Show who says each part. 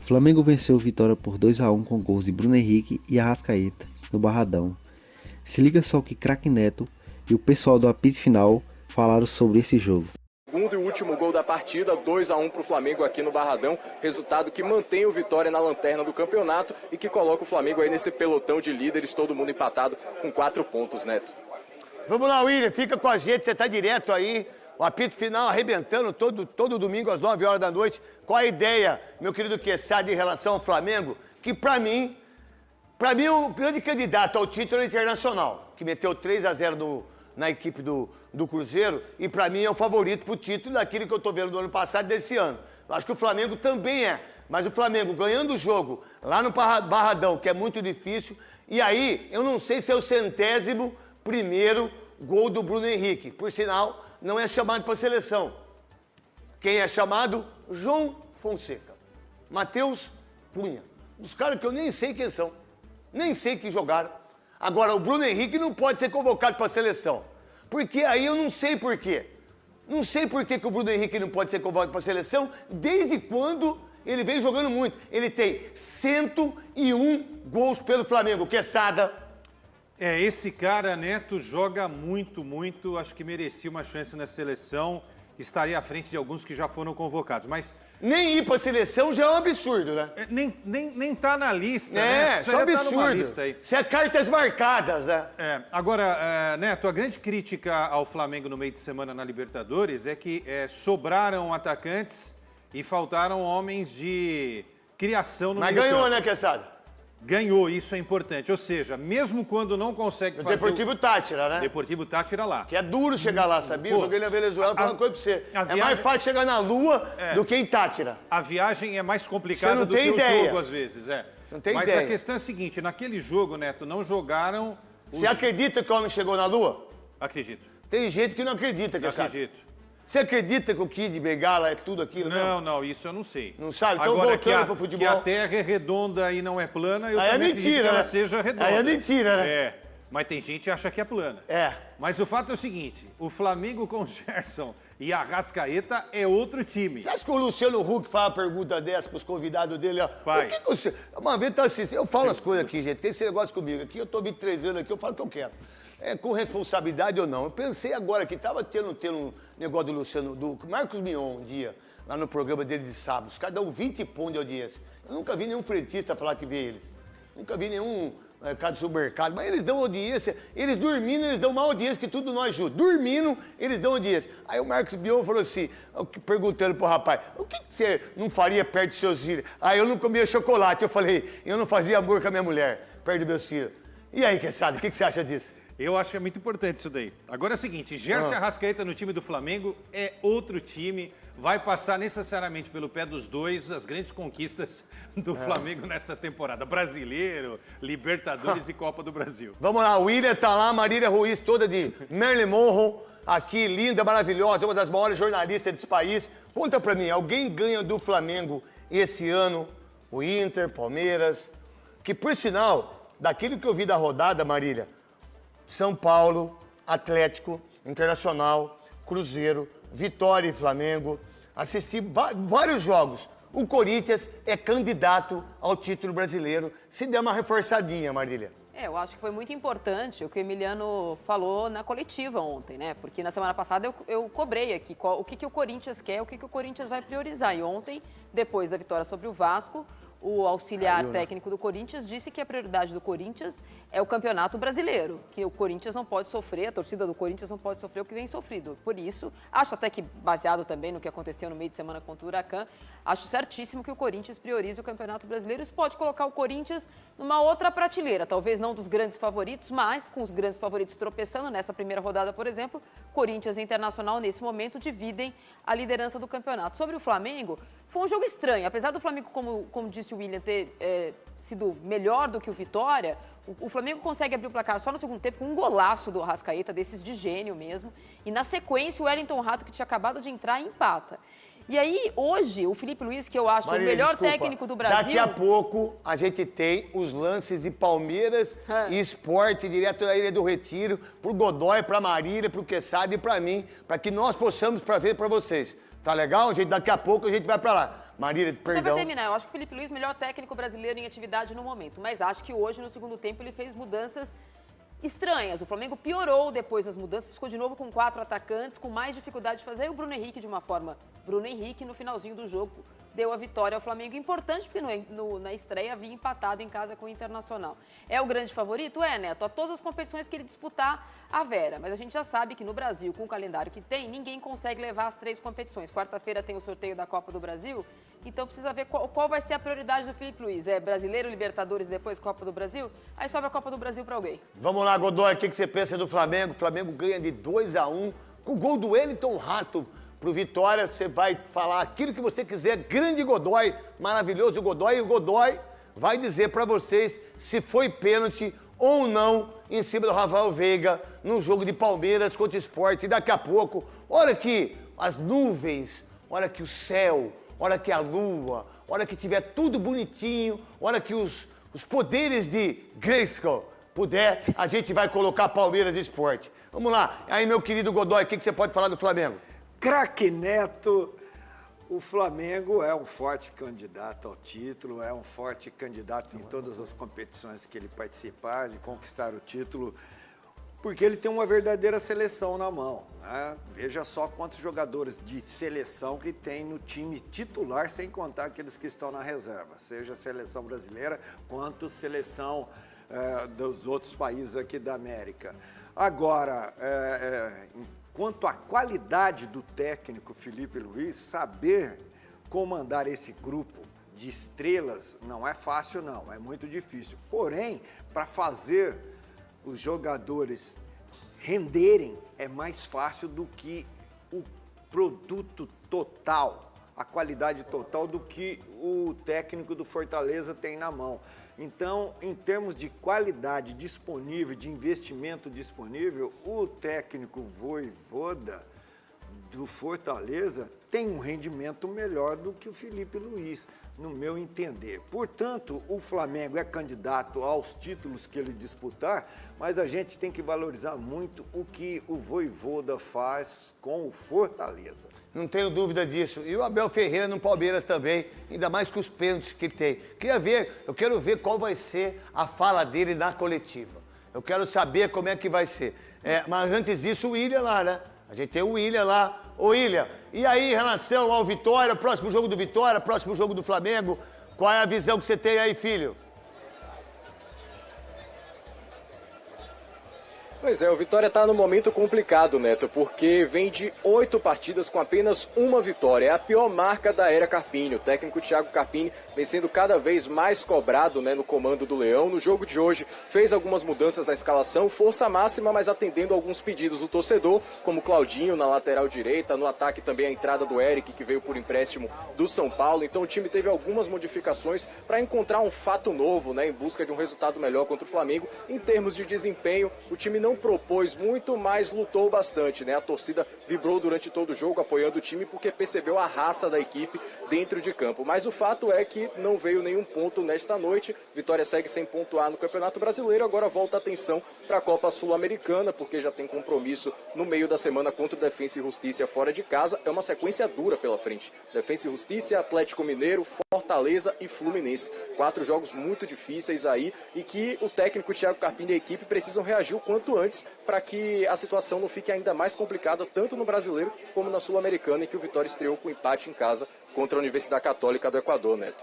Speaker 1: Flamengo venceu o Vitória por 2-1 com gols de Bruno Henrique e Arrascaeta no Barradão. Se liga só o que Craque Neto e o pessoal do apito final falaram sobre esse jogo.
Speaker 2: Segundo e último gol da partida, 2-1 para o Flamengo aqui no Barradão, resultado que mantém o Vitória na lanterna do campeonato e que coloca o Flamengo aí nesse pelotão de líderes, todo mundo empatado com 4 pontos, Neto.
Speaker 3: Vamos lá, William, fica com a gente, você tá direto aí, o apito final arrebentando todo domingo às 9 horas da noite. Qual a ideia, meu querido Quesada, em relação ao Flamengo? Que pra mim é o grande candidato ao título internacional, que meteu 3-0 na equipe do Cruzeiro, e pra mim é o favorito pro título daquilo que eu tô vendo do ano passado e desse ano. Eu acho que o Flamengo também é, mas o Flamengo ganhando o jogo lá no Barradão, que é muito difícil, e aí eu não sei se é o 100º gol do Bruno Henrique. Por sinal, não é chamado para a seleção. Quem é chamado? João Fonseca. Matheus Cunha. Os caras que eu nem sei quem são. Nem sei que jogaram. Agora, o Bruno Henrique não pode ser convocado para a seleção. Porque aí eu não sei por quê. Não sei por que o Bruno Henrique não pode ser convocado para a seleção, desde quando ele vem jogando muito. Ele tem 101 gols pelo Flamengo. Quesada.
Speaker 4: Esse cara, Neto, joga muito, acho que merecia uma chance na seleção, estaria à frente de alguns que já foram convocados, mas...
Speaker 3: Nem ir pra seleção já é um absurdo, né?
Speaker 4: Nem tá na lista, né?
Speaker 3: Isso é um absurdo. Isso é cartas marcadas, né?
Speaker 4: Agora, Neto, a grande crítica ao Flamengo no meio de semana na Libertadores é que sobraram atacantes e faltaram homens de criação no meio campo.
Speaker 3: Mas ganhou, né, Quesada?
Speaker 4: Ganhou, isso é importante. Ou seja, mesmo quando não consegue fazer...
Speaker 3: Deportivo Táchira, né?
Speaker 4: Deportivo Táchira lá.
Speaker 3: Que é duro chegar lá, sabia? Eu joguei na Venezuela, vou falar uma coisa pra você. É mais fácil chegar na Lua do que em Táchira.
Speaker 4: A viagem é mais complicada do que o jogo, às vezes,
Speaker 3: Você não tem
Speaker 4: Mas
Speaker 3: ideia.
Speaker 4: a questão é a seguinte, naquele jogo, Neto, não jogaram...
Speaker 3: Você acredita que o homem chegou na Lua?
Speaker 4: Acredito.
Speaker 3: Tem gente que não acredita,
Speaker 4: Não acredito.
Speaker 3: Você acredita que o Kid Bengala é tudo aquilo mesmo?
Speaker 4: Não, isso eu não sei.
Speaker 3: Não sabe? Então
Speaker 4: agora,
Speaker 3: voltando pro futebol...
Speaker 4: que a Terra é redonda e não é plana, eu
Speaker 3: aí
Speaker 4: também
Speaker 3: é mentira,
Speaker 4: acredito que ela
Speaker 3: né?
Speaker 4: seja redonda.
Speaker 3: Aí é mentira, né?
Speaker 4: Mas tem gente que acha que é plana.
Speaker 3: É.
Speaker 4: Mas o fato é o seguinte, o Flamengo com Gerson e a Arrascaeta é outro time.
Speaker 3: Você acha que o Luciano Huck faz uma pergunta dessa pros convidados dele? Ó,
Speaker 4: Faz.
Speaker 3: O que você... Uma vez tá assistindo, eu falo as coisas aqui, gente, tem esse negócio comigo aqui, eu tô 23 anos aqui, eu falo o que eu quero. Com responsabilidade ou não. Eu pensei agora que tava tendo um negócio do Luciano, do Marcos Mion um dia, lá no programa dele de sábado. Os caras dão 20 pontos de audiência. Eu nunca vi nenhum frentista falar que vê eles. Nunca vi nenhum cara do supermercado. Mas eles dão audiência, eles dormindo, eles dão mais audiência que tudo nós juntos. Dormindo, eles dão audiência. Aí o Marcos Mion falou assim, perguntando pro rapaz, o que você não faria perto dos seus filhos? Aí eu não comia chocolate. Eu falei, eu não fazia amor com a minha mulher, perto dos meus filhos. E aí, Quesada, o que você acha disso?
Speaker 4: Eu acho que é muito importante isso daí. Agora é o seguinte, Gerson Arrascaeta no time do Flamengo é outro time, vai passar necessariamente pelo pé dos dois as grandes conquistas do Flamengo nessa temporada. Brasileiro, Libertadores e Copa do Brasil.
Speaker 3: Vamos lá, o William tá lá, Marília Ruiz toda de Marilyn Monroe, aqui, linda, maravilhosa, uma das maiores jornalistas desse país. Conta pra mim, alguém ganha do Flamengo esse ano? O Inter, Palmeiras, que por sinal, daquilo que eu vi da rodada, Marília, São Paulo, Atlético, Internacional, Cruzeiro, Vitória e Flamengo. Assisti vários jogos. O Corinthians é candidato ao título brasileiro. Se der uma reforçadinha, Marília.
Speaker 5: Eu acho que foi muito importante o que o Emiliano falou na coletiva ontem, né? Porque na semana passada eu cobrei aqui o que o Corinthians quer, o que o Corinthians vai priorizar. E ontem, depois da vitória sobre o Vasco, o auxiliar técnico do Corinthians disse que a prioridade do Corinthians é o Campeonato Brasileiro, que o Corinthians não pode sofrer, a torcida do Corinthians não pode sofrer o que vem sofrido. Por isso, acho até que, baseado também no que aconteceu no meio de semana contra o Huracan, acho certíssimo que o Corinthians priorize o Campeonato Brasileiro. Isso pode colocar o Corinthians numa outra prateleira, talvez não dos grandes favoritos, mas com os grandes favoritos tropeçando nessa primeira rodada, por exemplo, Corinthians e Internacional, nesse momento, dividem a liderança do campeonato. Sobre o Flamengo, foi um jogo estranho. Apesar do Flamengo, como disse o William, ter sido melhor do que o Vitória, o Flamengo consegue abrir o placar só no segundo tempo com um golaço do Arrascaeta, desses de gênio mesmo. E na sequência, o Wellington Rato, que tinha acabado de entrar, empata. E aí, hoje, o Felipe Luiz, que eu acho o melhor técnico do Brasil...
Speaker 3: Daqui a pouco, a gente tem os lances de Palmeiras e Sport, direto da Ilha do Retiro, pro Godoy, pra Marília, pro Quesada e pra mim, pra que nós possamos ver pra vocês. Tá legal? Daqui a pouco a gente vai pra lá. Marília,
Speaker 5: Só para
Speaker 3: perdão.
Speaker 5: terminar, eu acho que o Felipe Luiz, melhor técnico brasileiro em atividade no momento. Mas acho que hoje, no segundo tempo, ele fez mudanças estranhas. O Flamengo piorou depois das mudanças, ficou de novo com 4 atacantes, com mais dificuldade de fazer. E o Bruno Henrique, de uma forma, Bruno Henrique, no finalzinho do jogo, deu a vitória ao Flamengo. Importante, porque na estreia havia empatado em casa com o Internacional. É o grande favorito? É, Neto. A todas as competições que ele disputar, a Vera. Mas a gente já sabe que no Brasil, com o calendário que tem, ninguém consegue levar as 3 competições. Quarta-feira tem o sorteio da Copa do Brasil, então precisa ver qual vai ser a prioridade do Felipe Luiz. É Brasileiro, Libertadores, depois Copa do Brasil? Aí sobra a Copa do Brasil para alguém.
Speaker 3: Vamos lá, Godoy, o que você pensa do Flamengo? O Flamengo ganha de 2-1 com o gol do Wellington Rato pro Vitória. Você vai falar aquilo que você quiser. Grande Godoy, maravilhoso Godoy. E o Godoy vai dizer para vocês se foi pênalti ou não em cima do Rafael Veiga no jogo de Palmeiras contra o Sport. E daqui a pouco, olha que as nuvens, olha que o céu, olha que a lua, olha que tiver tudo bonitinho, olha que os poderes de Grayskull puder, a gente vai colocar Palmeiras e Sport. Vamos lá. Aí, meu querido Godoy, o que você pode falar do Flamengo?
Speaker 6: Craque Neto, o Flamengo é um forte candidato ao título, é um forte candidato em todas as competições que ele participar, de conquistar o título, porque ele tem uma verdadeira seleção na mão, né? Veja só quantos jogadores de seleção que tem no time titular, sem contar aqueles que estão na reserva, seja a seleção brasileira quanto seleção dos outros países aqui da América. Agora, quanto à qualidade do técnico Felipe Luiz, saber comandar esse grupo de estrelas não é fácil, não, é muito difícil. Porém, para fazer os jogadores renderem é mais fácil do que o produto total, a qualidade total do que o técnico do Fortaleza tem na mão. Então, em termos de qualidade disponível, de investimento disponível, o técnico Vojvoda do Fortaleza tem um rendimento melhor do que o Felipe Luiz, no meu entender. Portanto, o Flamengo é candidato aos títulos que ele disputar, mas a gente tem que valorizar muito o que o Vojvoda faz com o Fortaleza.
Speaker 3: Não tenho dúvida disso. E o Abel Ferreira no Palmeiras também, ainda mais com os pênaltis que tem. Eu quero ver qual vai ser a fala dele na coletiva. Eu quero saber como é que vai ser. Mas antes disso, o William lá, né? A gente tem o William lá. Ô William, e aí em relação ao Vitória, próximo jogo do Vitória, próximo jogo do Flamengo, qual é a visão que você tem aí, filho?
Speaker 2: Pois é, o Vitória está num momento complicado, Neto, porque vem de 8 partidas com apenas uma vitória. É a pior marca da era Carpini. O técnico Thiago Carpini vem sendo cada vez mais cobrado, né, no comando do Leão. No jogo de hoje fez algumas mudanças na escalação, força máxima, mas atendendo alguns pedidos do torcedor, como Claudinho na lateral direita, no ataque também a entrada do Eric, que veio por empréstimo do São Paulo. Então o time teve algumas modificações para encontrar um fato novo, né, em busca de um resultado melhor contra o Flamengo. Em termos de desempenho, o time não propôs muito, mas lutou bastante, né? A torcida vibrou durante todo o jogo apoiando o time porque percebeu a raça da equipe dentro de campo. Mas o fato é que não veio nenhum ponto nesta noite. Vitória segue sem pontuar no Campeonato Brasileiro. Agora volta a atenção para a Copa Sul-Americana, porque já tem compromisso no meio da semana contra o Defensa e Justiça fora de casa. É uma sequência dura pela frente. Defensa e Justiça, Atlético Mineiro, Fortaleza e Fluminense. 4 jogos muito difíceis aí e que o técnico Thiago Carpini e a equipe precisam reagir o quanto antes para que a situação não fique ainda mais complicada, tanto no Brasileiro como na Sul-Americana, em que o Vitória estreou com empate em casa contra a Universidade Católica do Equador, Neto.